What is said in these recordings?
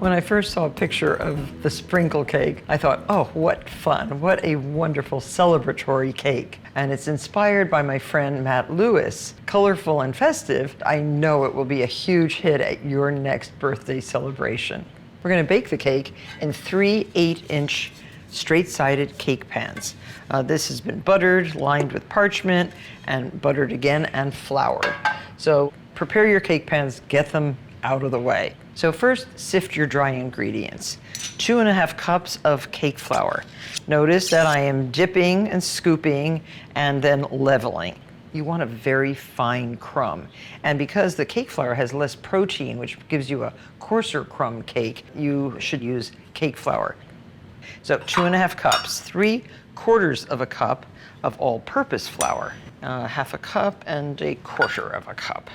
When I first saw a picture of the sprinkle cake, I thought, oh, what fun, what a wonderful celebratory cake. And it's inspired by my friend Matt Lewis. Colorful and festive, I know it will be a huge hit at your next birthday celebration. We're gonna bake the cake in 3 8-inch straight-sided cake pans. This has been buttered, lined with parchment, and buttered again and floured. So prepare your cake pans, get them out of the way. So first, sift your dry ingredients. 2½ cups of cake flour. Notice that I am dipping and scooping and then leveling. You want a very fine crumb. And because the cake flour has less protein, which gives you a coarser crumb cake, you should use cake flour. So 2½ cups, 3/4 of a cup of all-purpose flour, 1/2 cup and 1/4 cup.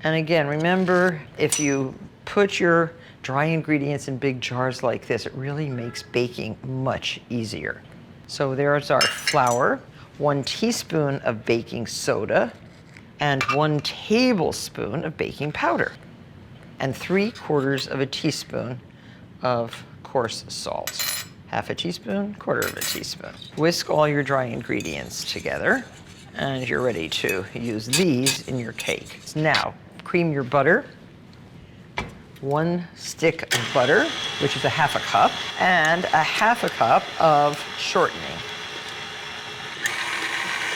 And again, remember, if you put your dry ingredients in big jars like this, it really makes baking much easier. So there's our flour, 1 teaspoon of baking soda, and 1 tablespoon of baking powder, and 3/4 teaspoon of coarse salt. 1/2 teaspoon, 1/4 teaspoon. Whisk all your dry ingredients together, and you're ready to use these in your cake. Now, cream your butter. 1 stick of butter, which is 1/2 cup, and 1/2 cup of shortening.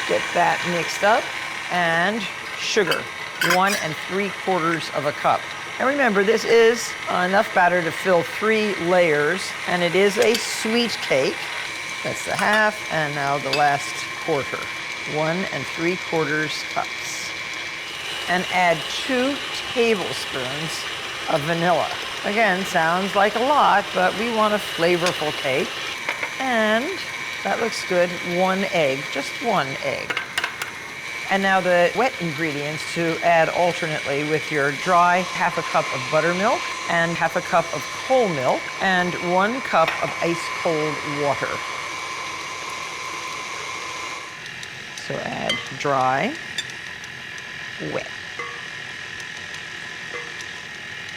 Get that mixed up, and sugar, 1 3/4 cup. And remember, this is enough batter to fill 3 layers, and it is a sweet cake. That's the half, and now the last quarter, 1 3/4 cups. And add 2 tablespoons of vanilla. Again, sounds like a lot, but we want a flavorful cake. And that looks good, 1 egg, just 1 egg. And now the wet ingredients to add alternately with your dry, 1/2 cup of buttermilk and 1/2 cup of whole milk and 1 cup of ice cold water. So add dry, wet.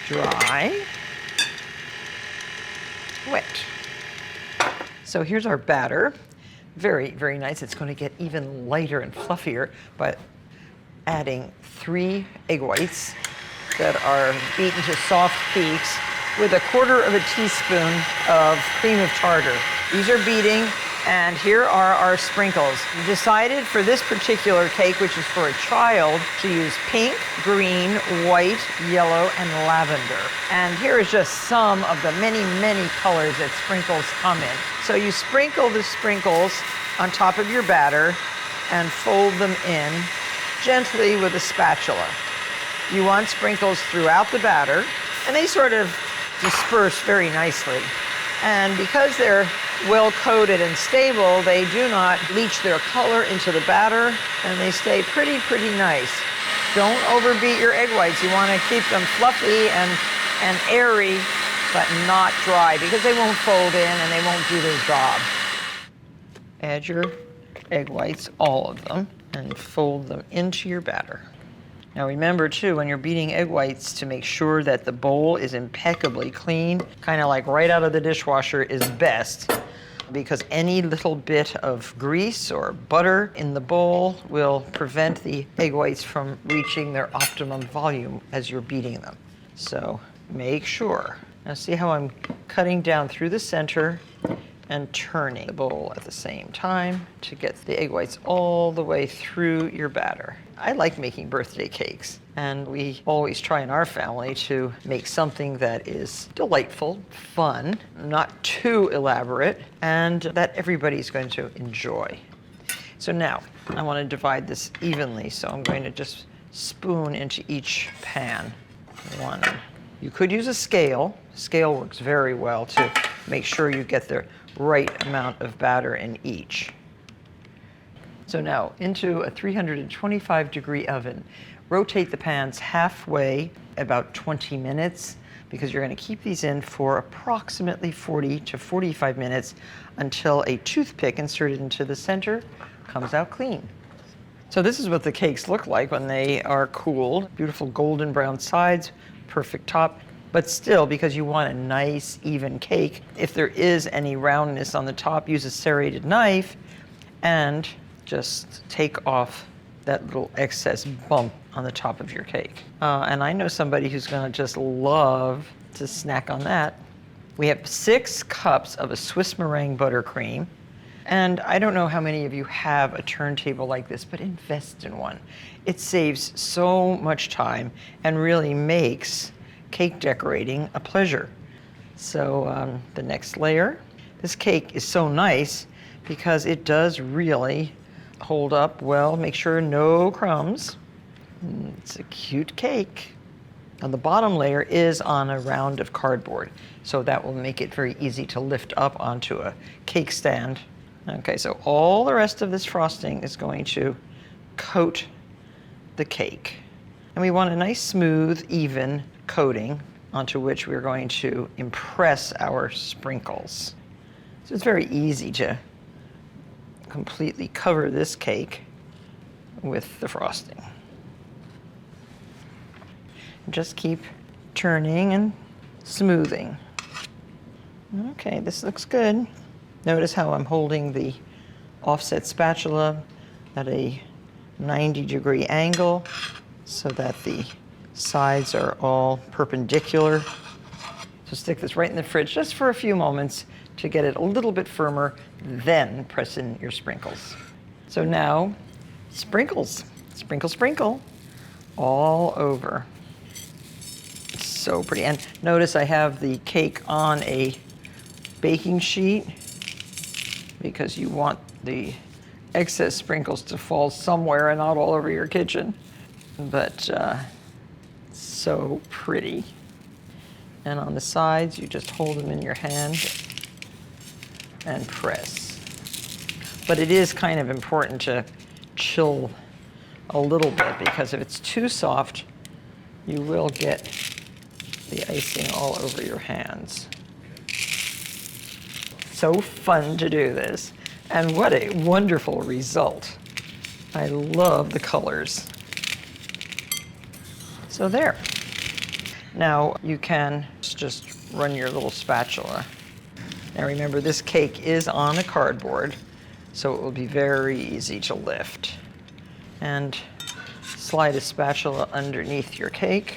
Dry, wet. So here's our batter. Very, very nice. It's going to get even lighter and fluffier by adding 3 egg whites that are beaten to soft peaks with 1/4 teaspoon of cream of tartar. These are beating, and here are our sprinkles. We decided for this particular cake, which is for a child, to use pink, green, white, yellow, and lavender. And here is just some of the many, many colors that sprinkles come in. So you sprinkle the sprinkles on top of your batter and fold them in gently with a spatula. You want sprinkles throughout the batter, and they sort of disperse very nicely. And because they're well coated and stable, they do not bleach their color into the batter, and they stay pretty nice. Don't overbeat your egg whites. You want to keep them fluffy and airy, but not dry, because they won't fold in and they won't do their job. Add your egg whites, all of them, and fold them into your batter. Now remember too, when you're beating egg whites, to make sure that the bowl is impeccably clean, kind of like right out of the dishwasher is best, because any little bit of grease or butter in the bowl will prevent the egg whites from reaching their optimum volume as you're beating them. So make sure. Now see how I'm cutting down through the center and turning the bowl at the same time to get the egg whites all the way through your batter. I like making birthday cakes, and we always try in our family to make something that is delightful, fun, not too elaborate, and that everybody's going to enjoy. So now I want to divide this evenly, so I'm going to just spoon into each pan. 1. You could use a scale. Scale works very well to make sure you get the right amount of batter in each. So now into a 325-degree oven. Rotate the pans halfway, about 20 minutes, because you're going to keep these in for approximately 40 to 45 minutes until a toothpick inserted into the center comes out clean. So this is what the cakes look like when they are cooled. Beautiful golden brown sides, perfect top. But still, because you want a nice, even cake, if there is any roundness on the top, use a serrated knife and just take off that little excess bump on the top of your cake. And I know somebody who's gonna just love to snack on that. We have 6 cups of a Swiss meringue buttercream. And I don't know how many of you have a turntable like this, but invest in one. It saves so much time and really makes cake decorating a pleasure. So the next layer, this cake is so nice because it does really hold up well. Make sure no crumbs. It's a cute cake. Now the bottom layer is on a round of cardboard, so that will make it very easy to lift up onto a cake stand. Okay, so all the rest of this frosting is going to coat the cake. And we want a nice, smooth, even coating onto which we're going to impress our sprinkles. So it's very easy to completely cover this cake with the frosting. Just keep turning and smoothing. Okay, this looks good. Notice how I'm holding the offset spatula at a 90-degree angle so that the sides are all perpendicular. So stick this right in the fridge just for a few moments to get it a little bit firmer, then press in your sprinkles. So now, sprinkles. Sprinkle, sprinkle, all over. It's so pretty. And notice I have the cake on a baking sheet because you want the excess sprinkles to fall somewhere and not all over your kitchen. But so pretty. And on the sides, you just hold them in your hand and press. But it is kind of important to chill a little bit because if it's too soft, you will get the icing all over your hands. So fun to do this. And what a wonderful result. I love the colors. So there. Now you can just run your little spatula. Now remember, this cake is on a cardboard, so it will be very easy to lift. And slide a spatula underneath your cake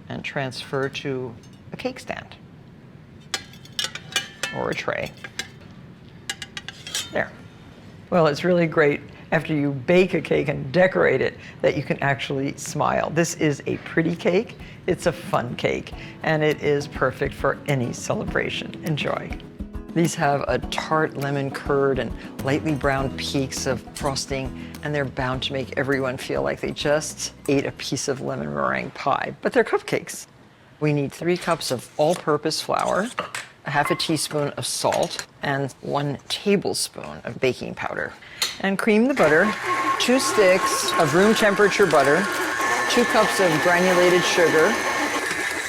and transfer to a cake stand or a tray. There. Well, it's really great after you bake a cake and decorate it that you can actually smile. This is a pretty cake, it's a fun cake, and it is perfect for any celebration. Enjoy. These have a tart lemon curd and lightly browned peaks of frosting, and they're bound to make everyone feel like they just ate a piece of lemon meringue pie, but they're cupcakes. We need 3 cups of all-purpose flour, a half a teaspoon of salt, and 1 tablespoon of baking powder. And cream the butter, 2 sticks of room temperature butter, 2 cups of granulated sugar.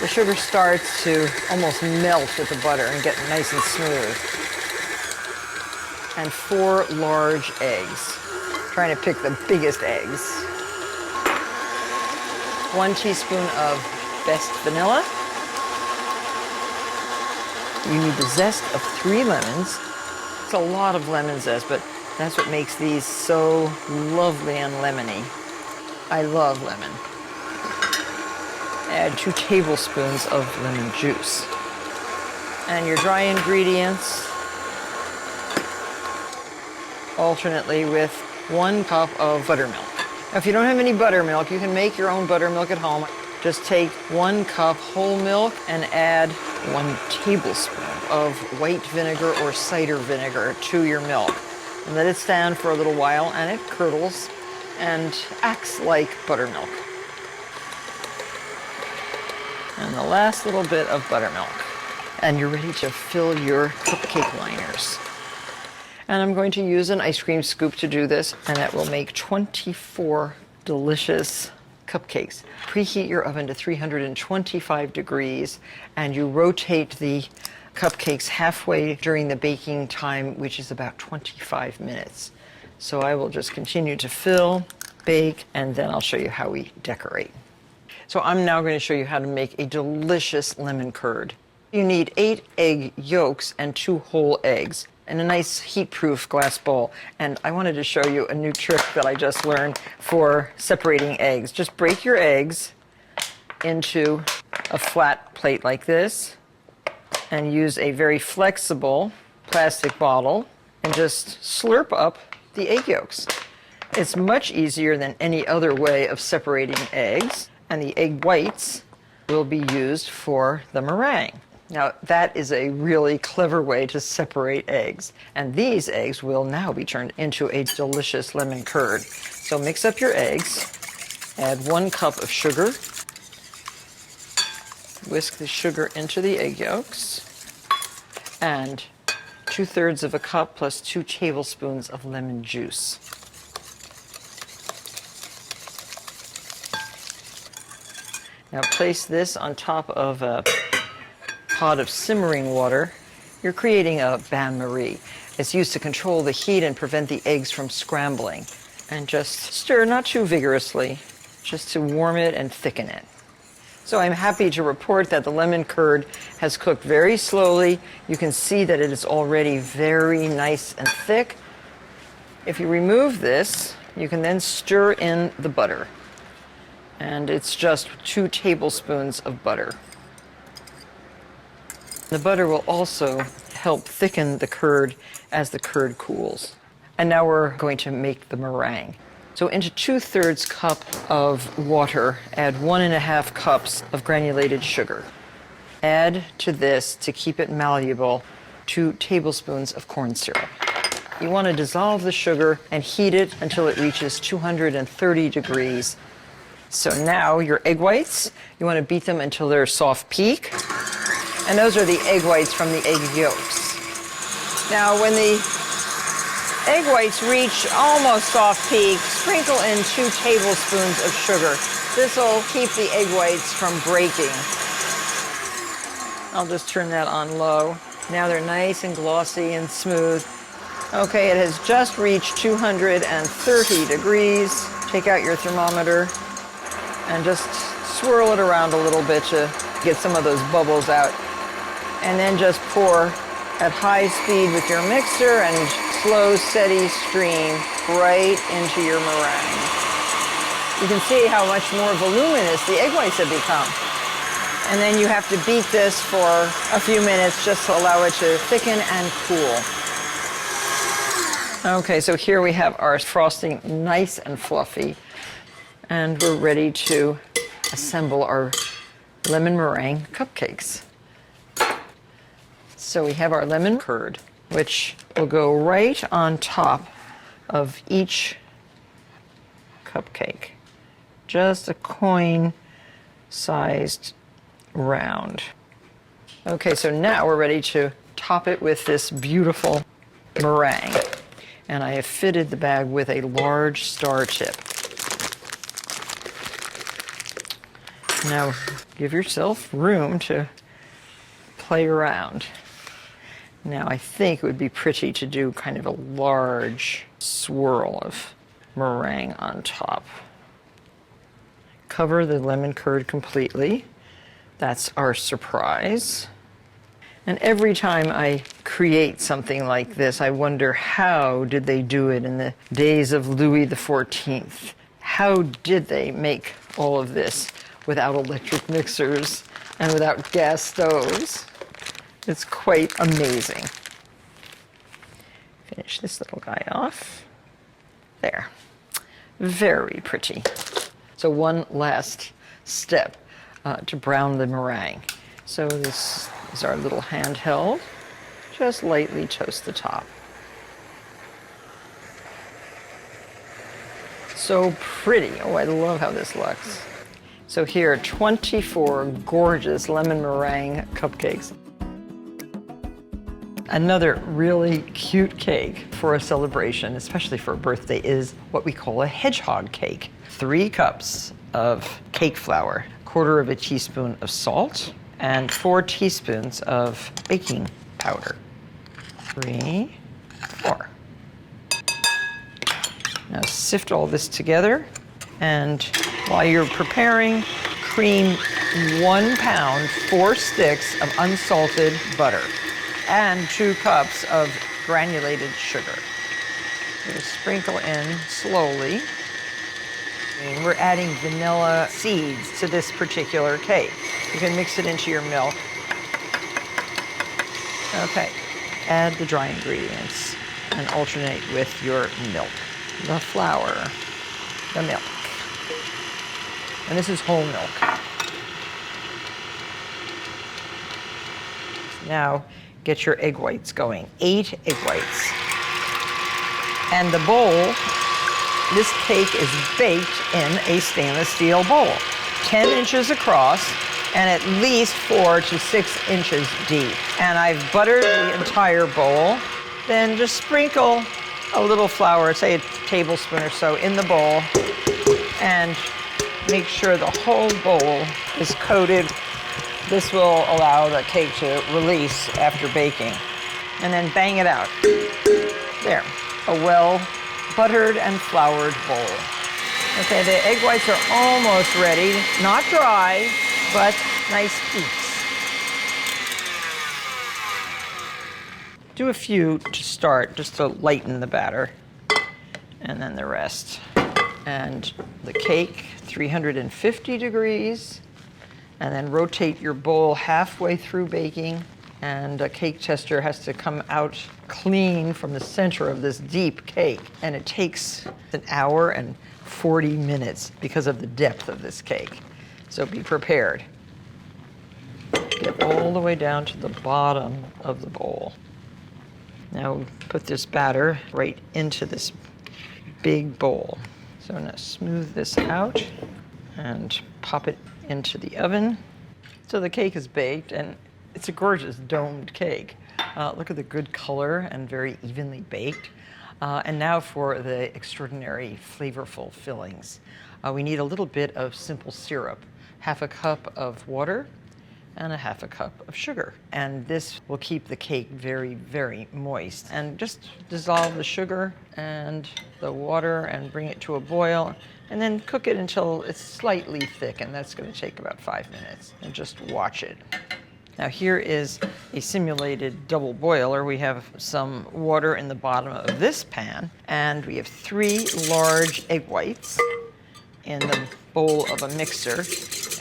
The sugar starts to almost melt with the butter and get nice and smooth. And 4 large eggs. Trying to pick the biggest eggs. 1 teaspoon of best vanilla. You need the zest of 3 lemons. It's a lot of lemon zest, but that's what makes these so lovely and lemony. I love lemon. Add 2 tablespoons of lemon juice. And your dry ingredients alternately with 1 cup of buttermilk. Now, if you don't have any buttermilk, you can make your own buttermilk at home. Just take 1 cup whole milk and add 1 tablespoon of white vinegar or cider vinegar to your milk. And let it stand for a little while, and it curdles and acts like buttermilk. And the last little bit of buttermilk. And you're ready to fill your cupcake liners. And I'm going to use an ice cream scoop to do this, and that will make 24 delicious cupcakes. Preheat your oven to 325 degrees, and you rotate the cupcakes halfway during the baking time, which is about 25 minutes. So I will just continue to fill, bake, and then I'll show you how we decorate. So I'm now going to show you how to make a delicious lemon curd. You need 8 egg yolks and 2 whole eggs in a nice heat-proof glass bowl. And I wanted to show you a new trick that I just learned for separating eggs. Just break your eggs into a flat plate like this and use a very flexible plastic bottle and just slurp up the egg yolks. It's much easier than any other way of separating eggs, and the egg whites will be used for the meringue. Now, that is a really clever way to separate eggs, and these eggs will now be turned into a delicious lemon curd. So mix up your eggs, add 1 cup of sugar, whisk the sugar into the egg yolks, and 2/3 of a cup plus 2 tablespoons of lemon juice. Now place this on top of a pot of simmering water. You're creating a bain-marie. It's used to control the heat and prevent the eggs from scrambling. And just stir, not too vigorously, just to warm it and thicken it. So I'm happy to report that the lemon curd has cooked very slowly. You can see that it is already very nice and thick. If you remove this, you can then stir in the butter. And it's just 2 tablespoons of butter. The butter will also help thicken the curd as the curd cools. And now we're going to make the meringue. So into 2/3 cup of water, add 1½ cups of granulated sugar. Add to this, to keep it malleable, 2 tablespoons of corn syrup. You want to dissolve the sugar and heat it until it reaches 230 degrees. So now your egg whites, you want to beat them until they're soft peak. And those are the egg whites from the egg yolks. Now when the egg whites reach almost soft peak, sprinkle in 2 tablespoons of sugar. This will keep the egg whites from breaking. I'll just turn that on low. Now they're nice and glossy and smooth. Okay, it has just reached 230 degrees. Take out your thermometer and just swirl it around a little bit to get some of those bubbles out. And then just pour at high speed with your mixer and slow, steady stream right into your meringue. You can see how much more voluminous the egg whites have become. And then you have to beat this for a few minutes just to allow it to thicken and cool. Okay, so here we have our frosting nice and fluffy. And we're ready to assemble our lemon meringue cupcakes. So we have our lemon curd, which will go right on top of each cupcake. Just a coin-sized round. Okay, so now we're ready to top it with this beautiful meringue. And I have fitted the bag with a large star tip. Now, give yourself room to play around. Now, I think it would be pretty to do kind of a large swirl of meringue on top. Cover the lemon curd completely. That's our surprise. And every time I create something like this, I wonder, how did they do it in the days of Louis XIV? How did they make all of this without electric mixers and without gas stoves? It's quite amazing. Finish this little guy off. There. Very pretty. So one last step to brown the meringue. So this is our little handheld. Just lightly toast the top. So pretty. Oh, I love how this looks. So here are 24 gorgeous lemon meringue cupcakes. Another really cute cake for a celebration, especially for a birthday, is what we call a hedgehog cake. 3 cups of cake flour, 1/4 teaspoon of salt, and 4 teaspoons of baking powder. 3, 4. Now sift all this together, and while you're preparing, cream 1 pound, 4 sticks of unsalted butter, and 2 cups of granulated sugar. Just sprinkle in slowly. And we're adding vanilla seeds to this particular cake. You can mix it into your milk. Okay, add the dry ingredients and alternate with your milk, the flour, the milk. And this is whole milk. Now, get your egg whites going. 8 egg whites. And the bowl, this cake is baked in a stainless steel bowl, 10 inches across and at least 4 to 6 inches deep. And I've buttered the entire bowl. Then just sprinkle a little flour, say a tablespoon or so, in the bowl, and make sure the whole bowl is coated. This will allow the cake to release after baking. And then bang it out. There, a well buttered and floured bowl. Okay, the egg whites are almost ready. Not dry, but nice peaks. Do a few to start, just to lighten the batter, and then the rest. And the cake, 350 degrees, and then rotate your bowl halfway through baking, and a cake tester has to come out clean from the center of this deep cake. And it takes 1 hour and 40 minutes because of the depth of this cake. So be prepared. Get all the way down to the bottom of the bowl. Now put this batter right into this big bowl. So I'm gonna smooth this out and pop it into the oven. So the cake is baked, and it's a gorgeous domed cake. Look at the good color and very evenly baked. And now for the extraordinary flavorful fillings. We need a little bit of simple syrup, 1/2 cup of water and 1/2 cup of sugar. And this will keep the cake very, very moist. And just dissolve the sugar and the water and bring it to a boil, and then cook it until it's slightly thick, and that's going to take about 5 minutes. And just watch it. Now here is a simulated double boiler. We have some water in the bottom of this pan, and we have 3 large egg whites in the bowl of a mixer.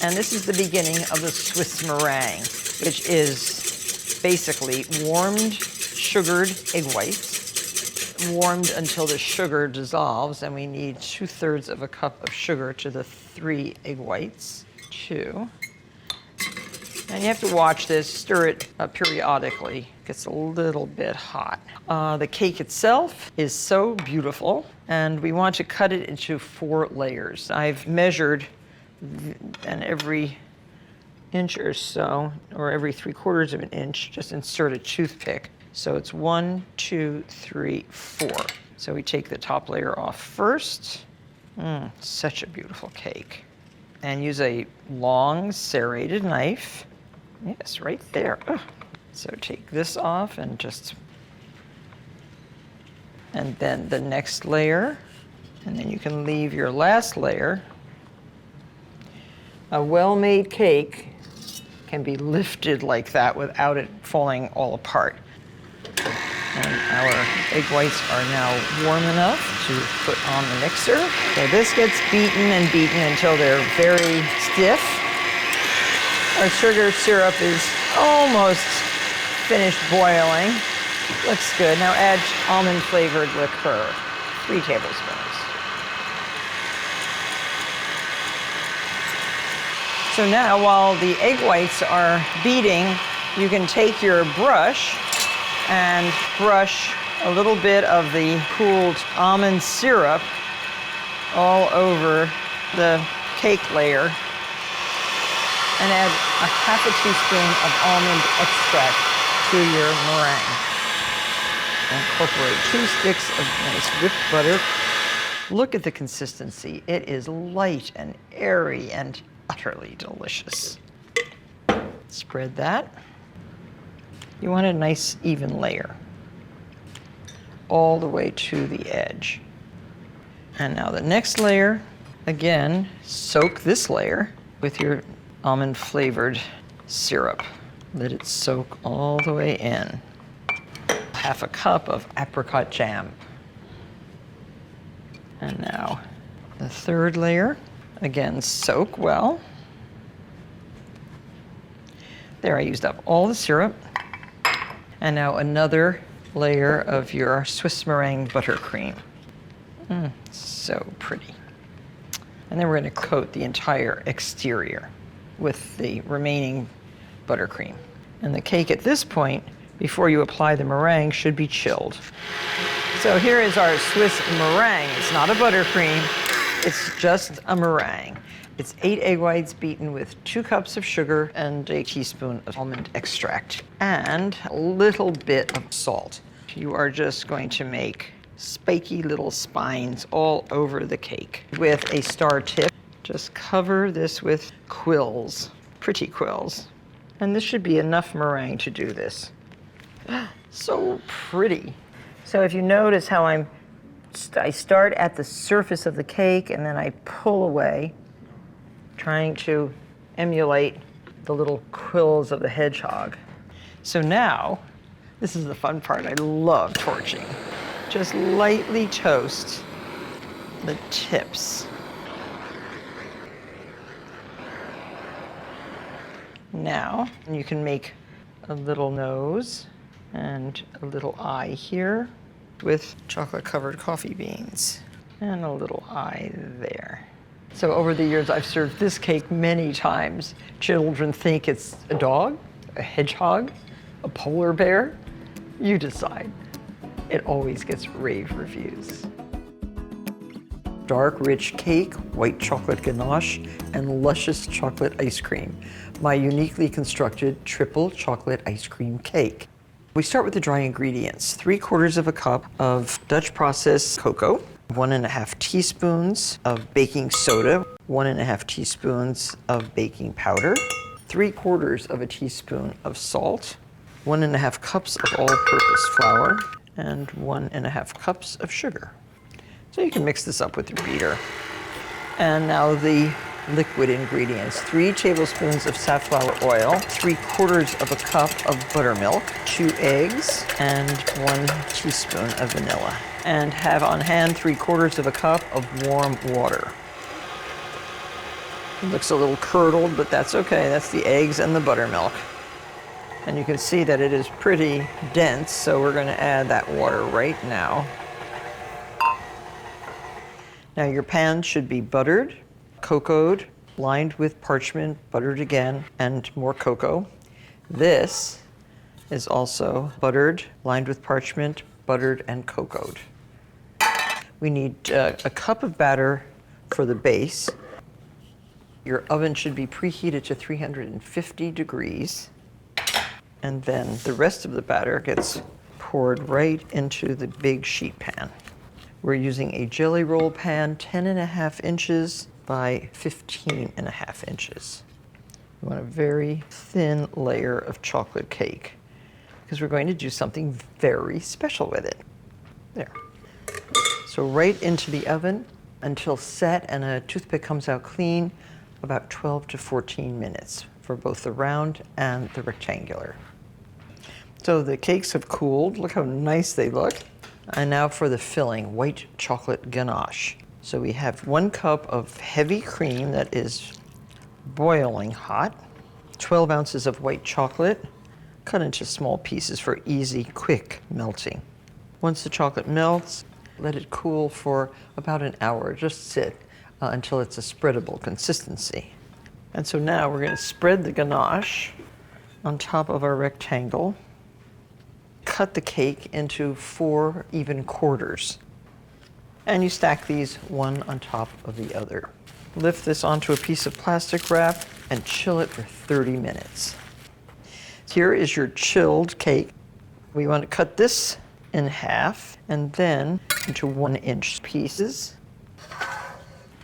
And this is the beginning of the Swiss meringue, which is basically warmed, sugared egg whites, warmed until the sugar dissolves, and we need 2/3 of a cup of sugar to the 3 egg whites. 2. And you have to watch this, stir it periodically. It gets a little bit hot. The cake itself is so beautiful, and we want to cut it into 4 layers. I've measured, and every inch or so, or every 3/4 of an inch, just insert a toothpick. So it's 1, 2, 3, 4. So we take the top layer off first. Such a beautiful cake. And use a long serrated knife. Yes, right there. So take this off and then the next layer, and then you can leave your last layer. A well-made cake can be lifted like that without it falling all apart. And our egg whites are now warm enough to put on the mixer. So this gets beaten and beaten until they're very stiff. Our sugar syrup is almost finished boiling. Looks good. Now add almond flavored liqueur, 3 tablespoons. So now while the egg whites are beating, you can take your brush and brush a little bit of the cooled almond syrup all over the cake layer, and add a 1/2 teaspoon of almond extract to your meringue. Incorporate 2 sticks of nice whipped butter. Look at the consistency. It is light and airy and utterly delicious. Spread that. You want a nice even layer all the way to the edge. And now the next layer, again, soak this layer with your almond flavored syrup. Let it soak all the way in. Half a cup of apricot jam. And now the third layer, again, soak well. There, I used up all the syrup. And now another layer of your Swiss meringue buttercream. So pretty. And then we're going to coat the entire exterior with the remaining buttercream. And the cake at this point, before you apply the meringue, should be chilled. So here is our Swiss meringue. It's not a buttercream, it's just a meringue. It's 8 egg whites beaten with 2 cups of sugar and a teaspoon of almond extract and a little bit of salt. You are just going to make spiky little spines all over the cake with a star tip. Just cover this with quills, pretty quills. And this should be enough meringue to do this. So pretty. So if you notice how I start at the surface of the cake and then I pull away, trying to emulate the little quills of the hedgehog. So now, this is the fun part. I love torching. Just lightly toast the tips. Now, you can make a little nose and a little eye here with chocolate-covered coffee beans and a little eye there. So over the years, I've served this cake many times. Children think it's a dog, a hedgehog, a polar bear. You decide. It always gets rave reviews. Dark, rich cake, white chocolate ganache, and luscious chocolate ice cream. My uniquely constructed triple chocolate ice cream cake. We start with the dry ingredients. 3/4 of a cup of Dutch processed cocoa, 1½ teaspoons of baking soda, 1½ teaspoons of baking powder, 3/4 of a teaspoon of salt, 1½ cups of all-purpose flour, and 1½ cups of sugar. So you can mix this up with your beater. And now the liquid ingredients. 3 tablespoons of safflower oil, 3/4 of a cup of buttermilk, 2 eggs, and 1 teaspoon of vanilla. And have on hand 3/4 of a cup of warm water. It looks a little curdled, but that's okay. That's the eggs and the buttermilk. And you can see that it is pretty dense, so we're going to add that water right now. Now your pan should be buttered, cocoaed, lined with parchment, buttered again, and more cocoa. This is also buttered, lined with parchment, buttered, and cocoaed. We need a cup of batter for the base. Your oven should be preheated to 350 degrees. And then the rest of the batter gets poured right into the big sheet pan. We're using a jelly roll pan, 10½ inches by 15½ inches. We want a very thin layer of chocolate cake because we're going to do something very special with it. There. So right into the oven until set and a toothpick comes out clean, about 12 to 14 minutes for both the round and the rectangular. So the cakes have cooled. Look how nice they look. And now for the filling, white chocolate ganache. So we have 1 cup of heavy cream that is boiling hot, 12 ounces of white chocolate, cut into small pieces for easy, quick melting. Once the chocolate melts, let it cool for about an hour. Just sit until it's a spreadable consistency. And so now we're going to spread the ganache on top of our rectangle. Cut the cake into 4 even quarters. And you stack these one on top of the other. Lift this onto a piece of plastic wrap and chill it for 30 minutes. Here is your chilled cake. We want to cut this in half and then into 1-inch pieces.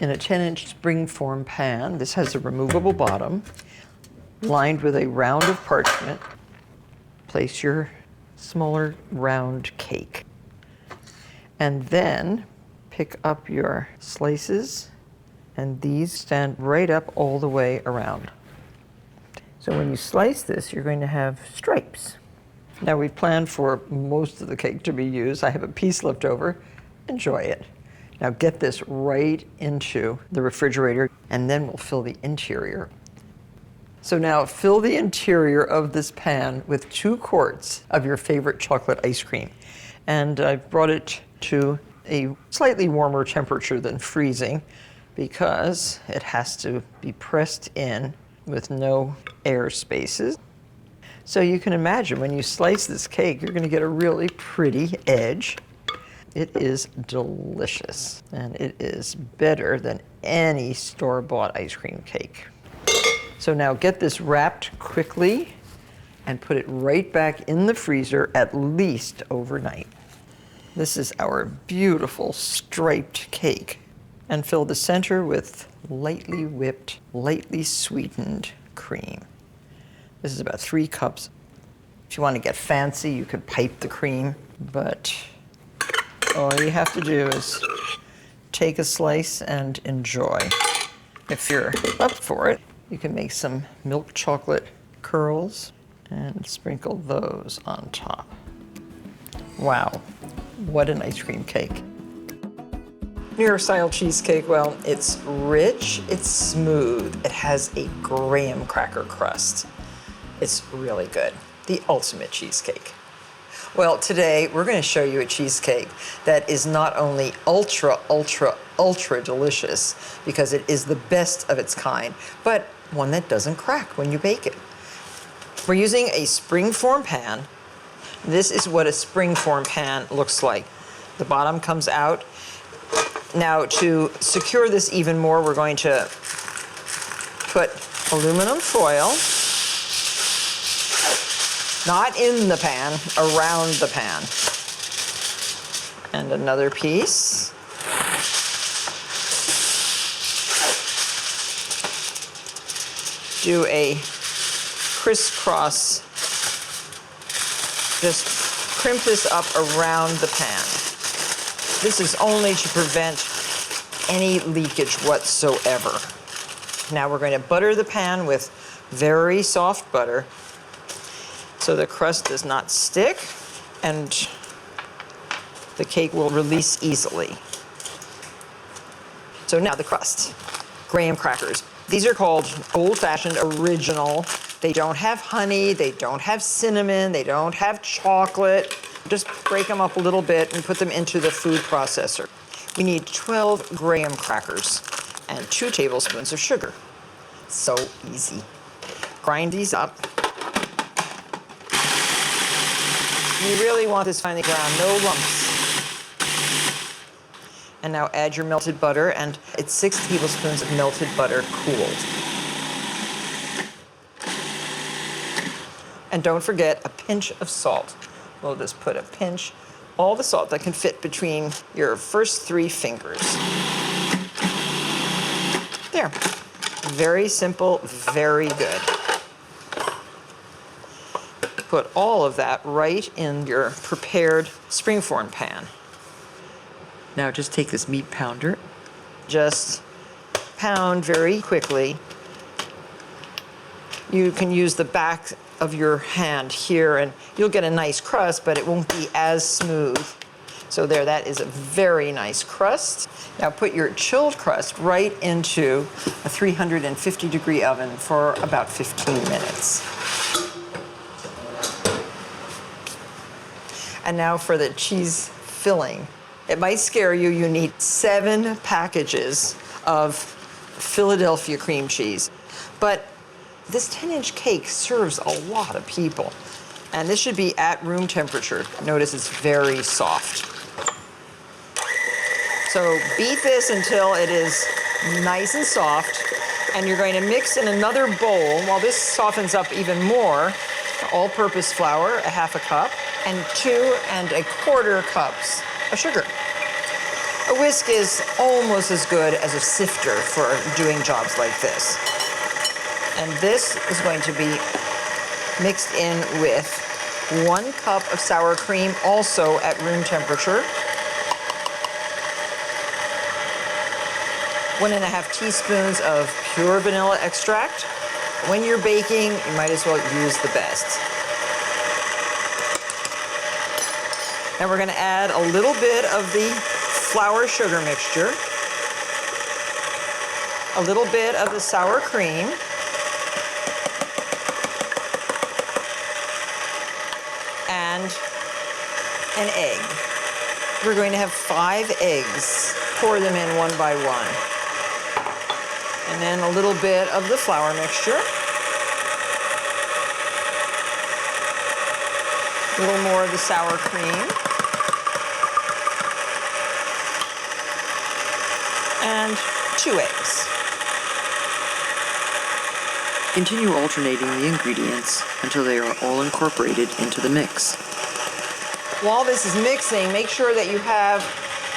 In a 10-inch springform pan, this has a removable bottom, lined with a round of parchment. Place your smaller round cake. And then pick up your slices And these stand right up all the way around. So when you slice this, you're going to have stripes. Now we planned for most of the cake to be used. I have a piece left over. Enjoy it. Now get this right into the refrigerator, and then we'll fill the interior. So now fill the interior of this pan with 2 quarts of your favorite chocolate ice cream. And I've brought it to a slightly warmer temperature than freezing because it has to be pressed in with no air spaces. So you can imagine when you slice this cake, you're going to get a really pretty edge. It is delicious, and it is better than any store-bought ice cream cake. So now get this wrapped quickly and put it right back in the freezer at least overnight. This is our beautiful striped cake. And fill the center with lightly whipped, lightly sweetened cream. This is about 3 cups. If you want to get fancy, you could pipe the cream, but all you have to do is take a slice and enjoy. If you're up for it, you can make some milk chocolate curls and sprinkle those on top. Wow, what an ice cream cake. New York style cheesecake, well, it's rich, it's smooth, it has a graham cracker crust. It's really good. The ultimate cheesecake. Well, today we're going to show you a cheesecake that is not only ultra, ultra, ultra delicious because it is the best of its kind, but one that doesn't crack when you bake it. We're using a springform pan. This is what a springform pan looks like. The bottom comes out. Now, to secure this even more, we're going to put aluminum foil, not in the pan, around the pan. And another piece. Do a crisscross, just crimp this up around the pan. This is only to prevent any leakage whatsoever. Now we're going to butter the pan with very soft butter so the crust does not stick and the cake will release easily. So now the crust. Graham crackers. These are called old-fashioned original. They don't have honey, they don't have cinnamon, they don't have chocolate. Just break them up a little bit and put them into the food processor. We need 12 graham crackers and 2 tablespoons of sugar. So easy. Grind these up. You really want this finely ground, no lumps. And now add your melted butter, and it's 6 tablespoons of melted butter cooled. And don't forget a pinch of salt. We'll just put a pinch, all the salt that can fit between your first 3 fingers. There. Very simple, very good. Put all of that right in your prepared springform pan. Now just take this meat pounder, just pound very quickly. You can use the back of your hand here and you'll get a nice crust, but it won't be as smooth. So there, that is a very nice crust. Now put your chilled crust right into a 350-degree oven for about 15 minutes. And now for the cheese filling. It might scare you, you need 7 packages of Philadelphia cream cheese. But this 10-inch cake serves a lot of people. And this should be at room temperature. Notice it's very soft. So beat this until it is nice and soft. And you're going to mix in another bowl, while this softens up even more, all-purpose flour, a half a cup, and 2 1/4 cups of sugar. A whisk is almost as good as a sifter for doing jobs like this. And this is going to be mixed in with 1 cup of sour cream, also at room temperature. 1½ teaspoons of pure vanilla extract. When you're baking, you might as well use the best. And we're going to add a little bit of the flour sugar mixture, a little bit of the sour cream, and an egg. We're going to have 5 eggs. Pour them in one by one. And then a little bit of the flour mixture. A little more of the sour cream. And 2 eggs. Continue alternating the ingredients until they are all incorporated into the mix. While this is mixing, make sure that you have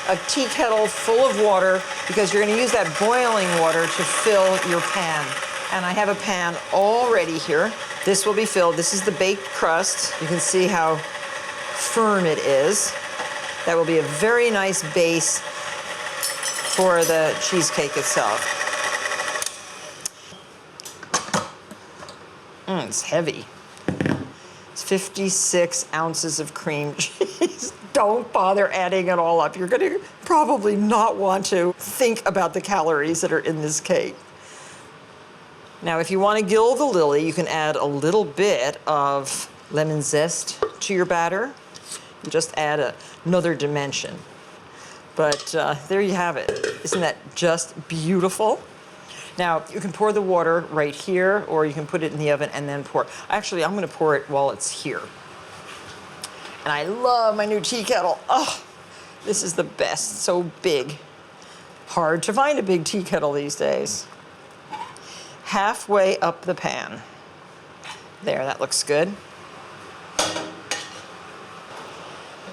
a tea kettle full of water because you're going to use that boiling water to fill your pan. And I have a pan all ready here. This will be filled. This is the baked crust. You can see how firm it is. That will be a very nice base for the cheesecake itself. It's heavy. It's 56 ounces of cream cheese. Don't bother adding it all up. You're going to probably not want to think about the calories that are in this cake. Now, if you want to gild the lily, you can add a little bit of lemon zest to your batter. Just add another dimension. But there you have it. Isn't that just beautiful? Now, you can pour the water right here, or you can put it in the oven and then pour. Actually, I'm going to pour it while it's here. And I love my new tea kettle. Oh, this is the best. So big. Hard to find a big tea kettle these days. Halfway up the pan. There, that looks good.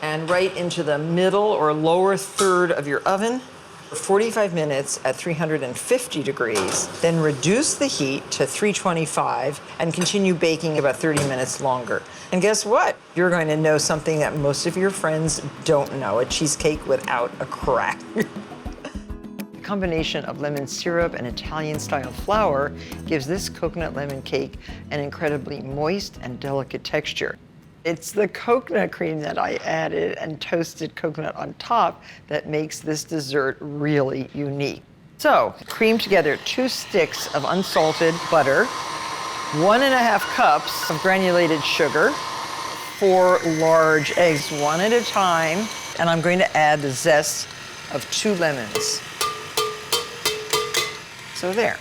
And right into the middle or lower third of your oven for 45 minutes at 350 degrees. Then reduce the heat to 325 and continue baking about 30 minutes longer. And guess what? You're going to know something that most of your friends don't know, a cheesecake without a crack. The combination of lemon syrup and Italian-style flour gives this coconut lemon cake an incredibly moist and delicate texture. It's the coconut cream that I added and toasted coconut on top that makes this dessert really unique. So, cream together 2 sticks of unsalted butter, 1½ cups of granulated sugar, 4 large eggs, one at a time, and I'm going to add the zest of 2 lemons. So there,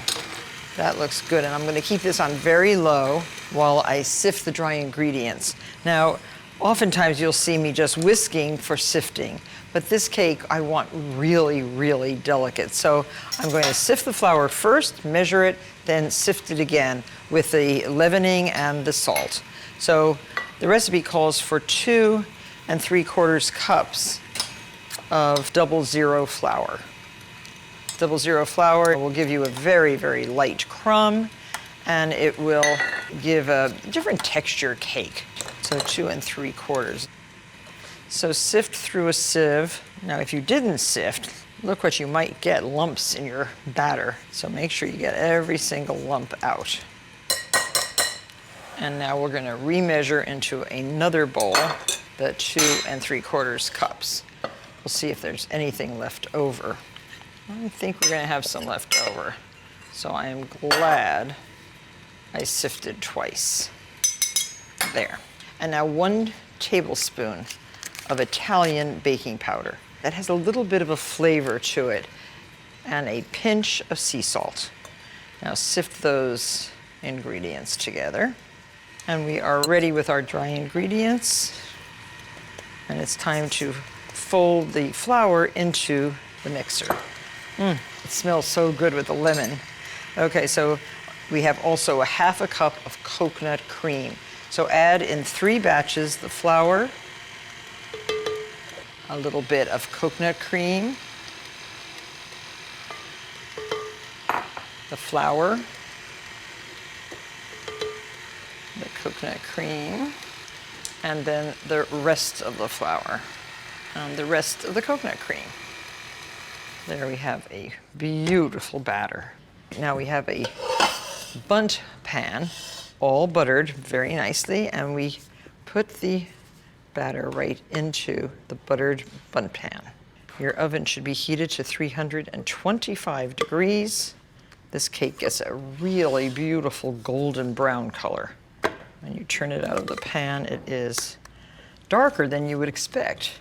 that looks good, and I'm going to keep this on very low while I sift the dry ingredients. Now, oftentimes you'll see me just whisking for sifting, but this cake I want really, really delicate. So I'm going to sift the flour first, measure it, then sift it again with the leavening and the salt. So the recipe calls for 2 3/4 cups of 00 flour. 00 flour will give you a very, very light crumb, and it will give a different texture cake. So 2 3/4. So sift through a sieve. Now, if you didn't sift, look what you might get, lumps in your batter. So make sure you get every single lump out. And now we're gonna remeasure into another bowl the 2 3/4 cups. We'll see if there's anything left over. I think we're gonna have some left over. So I am glad I sifted twice. There. And now 1 tablespoon of Italian baking powder. That has a little bit of a flavor to it, and a pinch of sea salt. Now sift those ingredients together. And we are ready with our dry ingredients. And it's time to fold the flour into the mixer. It smells so good with the lemon. Okay, so we have also 1/2 cup of coconut cream. So add in 3 batches the flour, a little bit of coconut cream, the flour, the coconut cream, and then the rest of the flour, and the rest of the coconut cream. There we have a beautiful batter. Now we have a bundt pan, all buttered very nicely, and we put the batter right into the buttered bundt pan. Your oven should be heated to 325 degrees. This cake gets a really beautiful golden brown color. When you turn it out of the pan, it is darker than you would expect.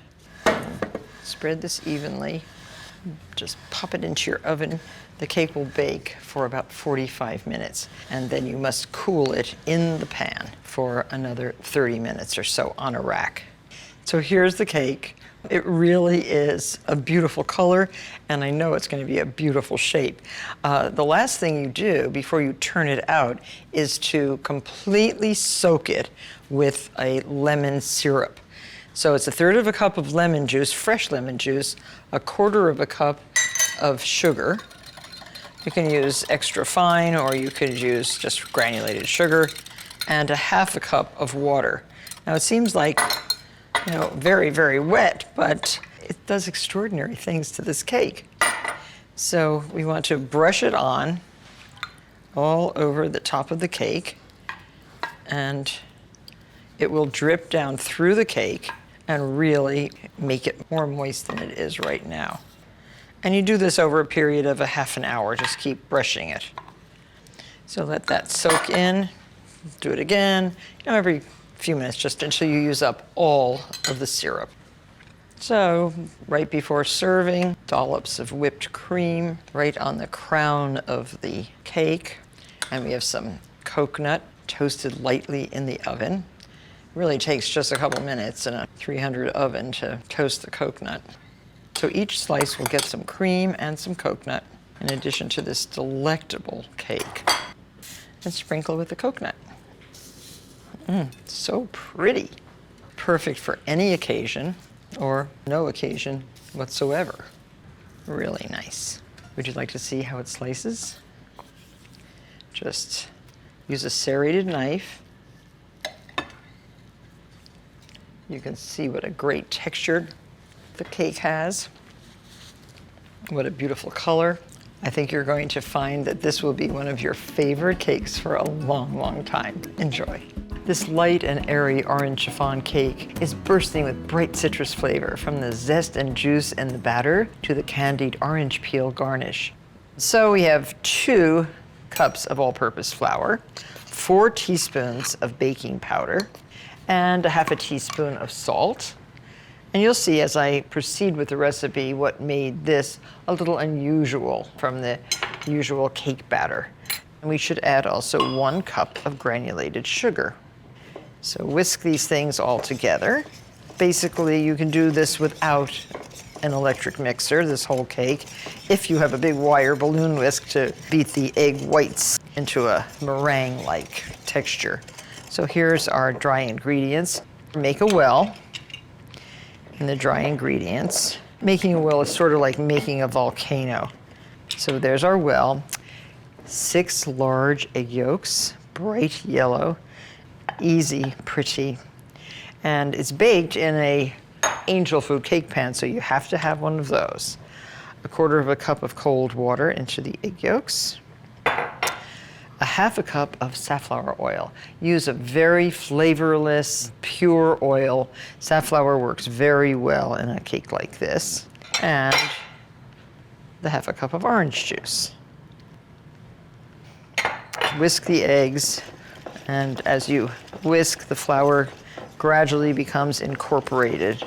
Spread this evenly. Just pop it into your oven. The cake will bake for about 45 minutes, and then you must cool it in the pan for another 30 minutes or so on a rack. So here's the cake. It really is a beautiful color, and I know it's going to be a beautiful shape. The last thing you do before you turn it out is to completely soak it with a lemon syrup. So it's 1/3 cup of lemon juice, fresh lemon juice, 1/4 cup of sugar. You can use extra fine, or you could use just granulated sugar, and 1/2 cup of water. Now it seems like, very, very wet, but it does extraordinary things to this cake. So we want to brush it on all over the top of the cake, and it will drip down through the cake and really make it more moist than it is right now. And you do this over a period of 1/2 hour, just keep brushing it. So let that soak in, do it again, every few minutes, just until you use up all of the syrup. So right before serving, dollops of whipped cream right on the crown of the cake. And we have some coconut toasted lightly in the oven. It really takes just a couple minutes in a 300 oven to toast the coconut. So each slice will get some cream and some coconut in addition to this delectable cake. And sprinkle with the coconut. So pretty. Perfect for any occasion or no occasion whatsoever. Really nice. Would you like to see how it slices? Just use a serrated knife. You can see what a great texture the cake has. What a beautiful color. I think you're going to find that this will be one of your favorite cakes for a long, long time. Enjoy. This light and airy orange chiffon cake is bursting with bright citrus flavor, from the zest and juice in the batter to the candied orange peel garnish. So we have 2 cups of all-purpose flour, 4 teaspoons of baking powder, and 1/2 teaspoon of salt. And you'll see as I proceed with the recipe what made this a little unusual from the usual cake batter. And we should add also 1 cup of granulated sugar. So whisk these things all together. Basically, you can do this without an electric mixer, this whole cake, if you have a big wire balloon whisk to beat the egg whites into a meringue-like texture. So here's our dry ingredients. Make a well in the dry ingredients. Making a well is sort of like making a volcano. So there's our well. 6 large egg yolks, bright yellow, easy, pretty. And it's baked in a angel food cake pan, so you have to have one of those. 1/4 cup of cold water into the egg yolks. 1/2 cup of safflower oil. Use a very flavorless, pure oil. Safflower works very well in a cake like this. And the 1/2 cup of orange juice. Whisk the eggs, and as you whisk, the flour gradually becomes incorporated.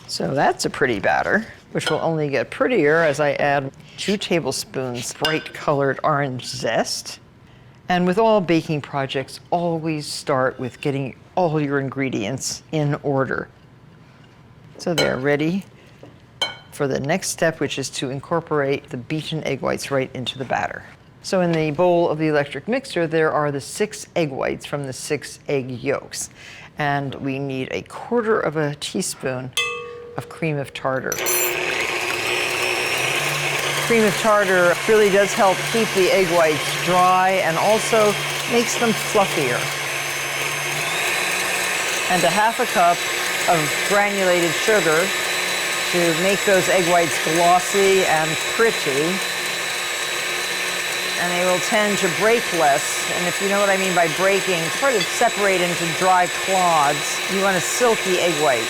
So that's a pretty batter, which will only get prettier as I add 2 tablespoons bright colored orange zest. And with all baking projects, always start with getting all your ingredients in order. So they're ready for the next step, which is to incorporate the beaten egg whites right into the batter. So in the bowl of the electric mixer, there are the 6 egg whites from the 6 egg yolks. And we need 1/4 teaspoon of cream of tartar. Cream of tartar really does help keep the egg whites dry and also makes them fluffier. And 1/2 cup of granulated sugar to make those egg whites glossy and pretty. And they will tend to break less. And if you know what I mean by breaking, sort of separate into dry clods. You want a silky egg white.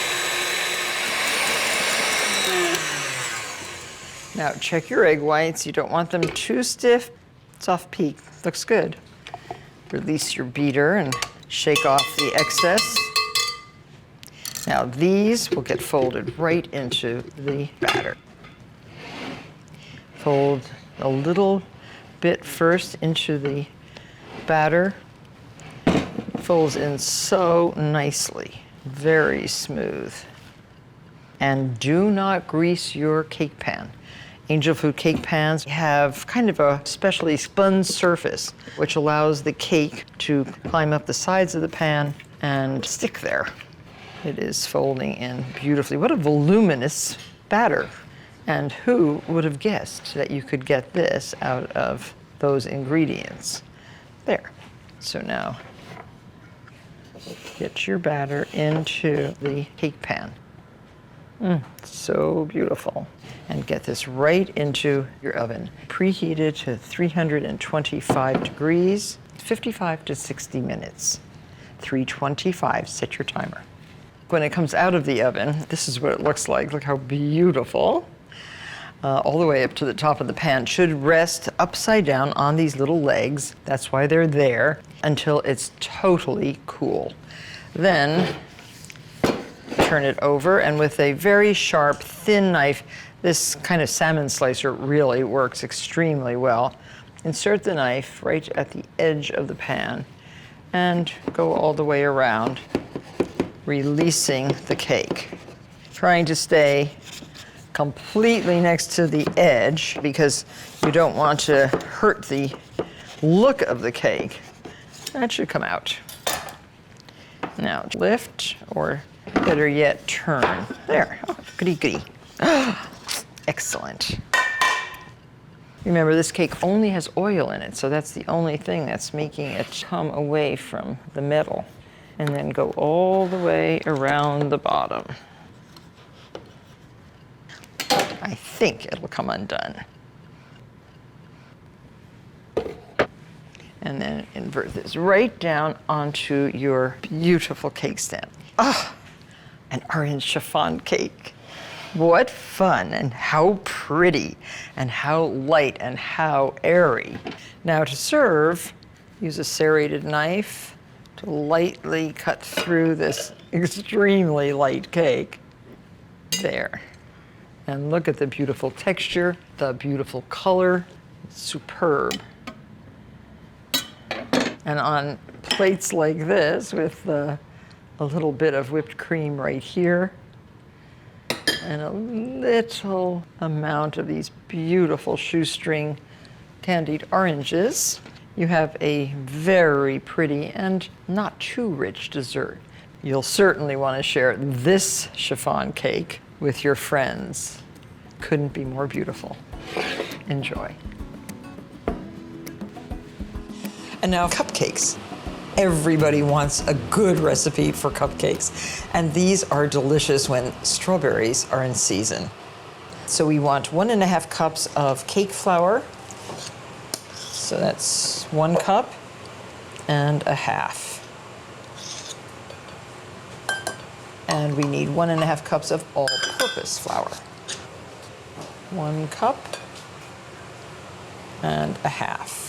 Now check your egg whites. You don't want them too stiff. Soft peak, looks good. Release your beater and shake off the excess. Now these will get folded right into the batter. Fold a little bit first into the batter. Folds in so nicely, very smooth. And do not grease your cake pan. Angel Food cake pans have kind of a specially spun surface, which allows the cake to climb up the sides of the pan and stick there. It is folding in beautifully. What a voluminous batter. And who would have guessed that you could get this out of those ingredients? There. So now, get your batter into the cake pan. So beautiful. And get this right into your oven. Preheated to 325 degrees, 55 to 60 minutes. 325, set your timer. When it comes out of the oven, this is what it looks like. Look how beautiful. All the way up to the top of the pan. Should rest upside down on these little legs. That's why they're there, until it's totally cool. Then turn it over, and with a very sharp, thin knife, this kind of salmon slicer really works extremely well. Insert the knife right at the edge of the pan and go all the way around, releasing the cake. Trying to stay completely next to the edge because you don't want to hurt the look of the cake. That should come out. Now lift, or better yet, turn. There, oh, goody goody. Excellent. Remember, this cake only has oil in it, so that's the only thing that's making it come away from the metal. And then go all the way around the bottom. I think it'll come undone. And then invert this right down onto your beautiful cake stand. Ah, an orange chiffon cake. What fun, and how pretty, and how light, and how airy. Now to serve, use a serrated knife to lightly cut through this extremely light cake. There. And look at the beautiful texture, the beautiful color, superb. And on plates like this, with a little bit of whipped cream right here, and a little amount of these beautiful shoestring candied oranges, you have a very pretty and not too rich dessert. You'll certainly want to share this chiffon cake with your friends. Couldn't be more beautiful. Enjoy. And now cupcakes. Everybody wants a good recipe for cupcakes, and these are delicious when strawberries are in season. So we want 1.5 cups of cake flour. So that's 1 cup and a half. And we need 1.5 cups of all-purpose flour. 1 cup and a half.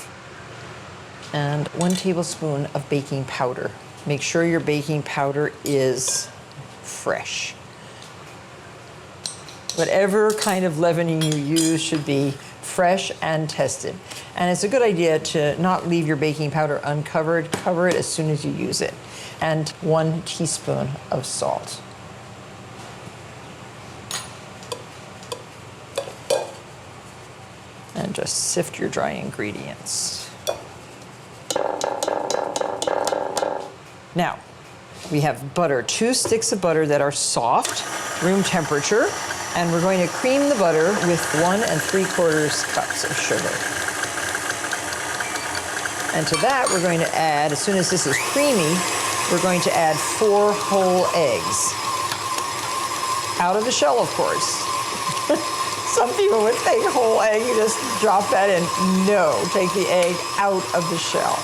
And 1 tablespoon of baking powder. Make sure your baking powder is fresh. Whatever kind of leavening you use should be fresh and tested. And it's a good idea to not leave your baking powder uncovered. Cover it as soon as you use it. And 1 teaspoon of salt. And just sift your dry ingredients. Now, we have butter, 2 sticks of butter that are soft, room temperature, and we're going to cream the butter with 1 3/4 cups of sugar. And to that, we're going to add, as soon as this is creamy, we're going to add 4 whole eggs. Out of the shell, of course. Some people would take a whole egg, you just drop that in. No, take the egg out of the shell.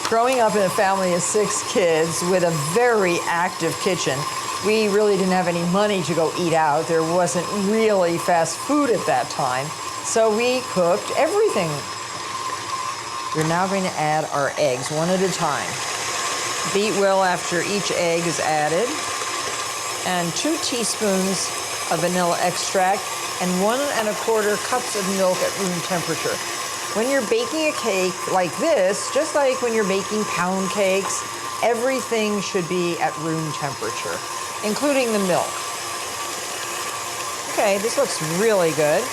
Growing up in a family of 6 kids with a very active kitchen, we really didn't have any money to go eat out. There wasn't really fast food at that time, so we cooked everything. We're now going to add our eggs one at a time. Beat well after each egg is added, and 2 teaspoons of vanilla extract and 1 1/4 cups of milk at room temperature. When you're baking a cake like this, just like when you're baking pound cakes, everything should be at room temperature, including the milk. Okay, this looks really good.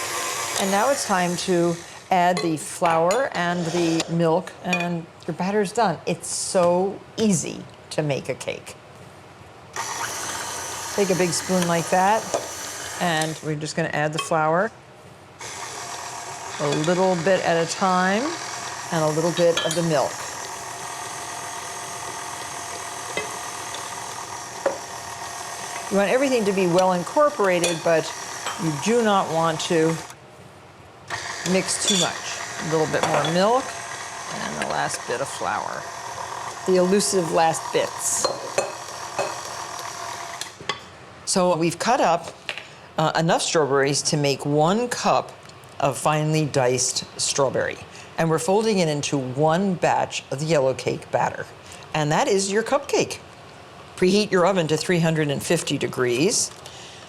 And now it's time to add the flour and the milk, and your batter's done. It's so easy to make a cake. Take a big spoon like that, and we're just gonna add the flour. A little bit at a time, and a little bit of the milk. You want everything to be well incorporated, but you do not want to mix too much. A little bit more milk, and the last bit of flour. The elusive last bits. So we've cut up enough strawberries to make 1 cup of finely diced strawberry. And we're folding it into 1 batch of the yellow cake batter. And that is your cupcake. Preheat your oven to 350 degrees.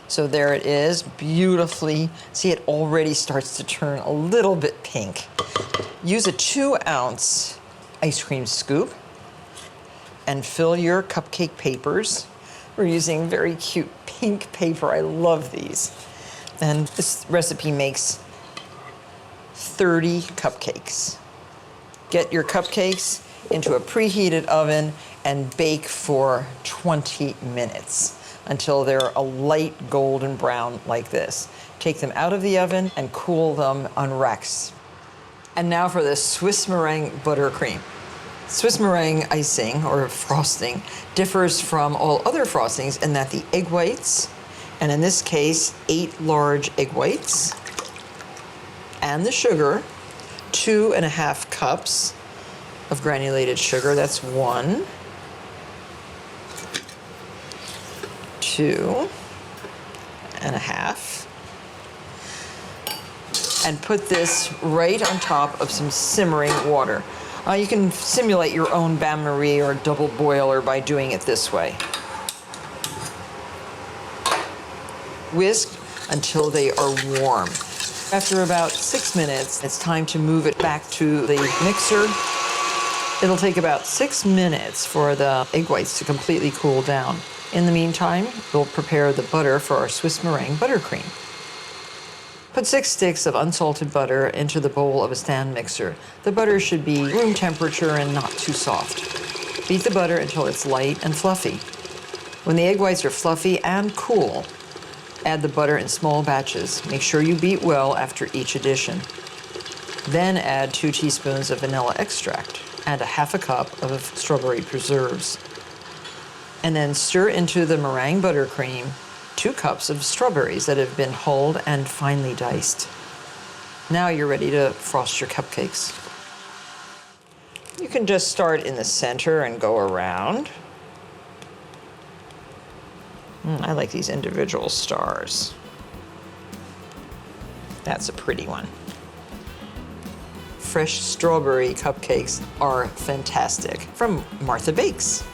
So there it is, beautifully. See, it already starts to turn a little bit pink. Use a 2-ounce ice cream scoop and fill your cupcake papers. We're using very cute pink paper. I love these. And this recipe makes 30 cupcakes. Get your cupcakes into a preheated oven and bake for 20 minutes until they're a light golden brown like this. Take them out of the oven and cool them on racks. And now for the Swiss meringue buttercream. Swiss meringue icing or frosting differs from all other frostings in that the egg whites, and in this case 8 large egg whites, and the sugar, 2.5 cups of granulated sugar. That's 1, 2.5. And put this right on top of some simmering water. You can simulate your own bain-marie or double boiler by doing it this way. Whisk until they are warm. After about 6 minutes, it's time to move it back to the mixer. It'll take about 6 minutes for the egg whites to completely cool down. In the meantime, we'll prepare the butter for our Swiss meringue buttercream. Put 6 sticks of unsalted butter into the bowl of a stand mixer. The butter should be room temperature and not too soft. Beat the butter until it's light and fluffy. When the egg whites are fluffy and cool, add the butter in small batches. Make sure you beat well after each addition. Then add 2 teaspoons of vanilla extract and a 1/2 cup of strawberry preserves. And then stir into the meringue buttercream 2 cups of strawberries that have been hulled and finely diced. Now you're ready to frost your cupcakes. You can just start in the center and go around. I like these individual stars. That's a pretty one. Fresh strawberry cupcakes are fantastic from Martha Bakes.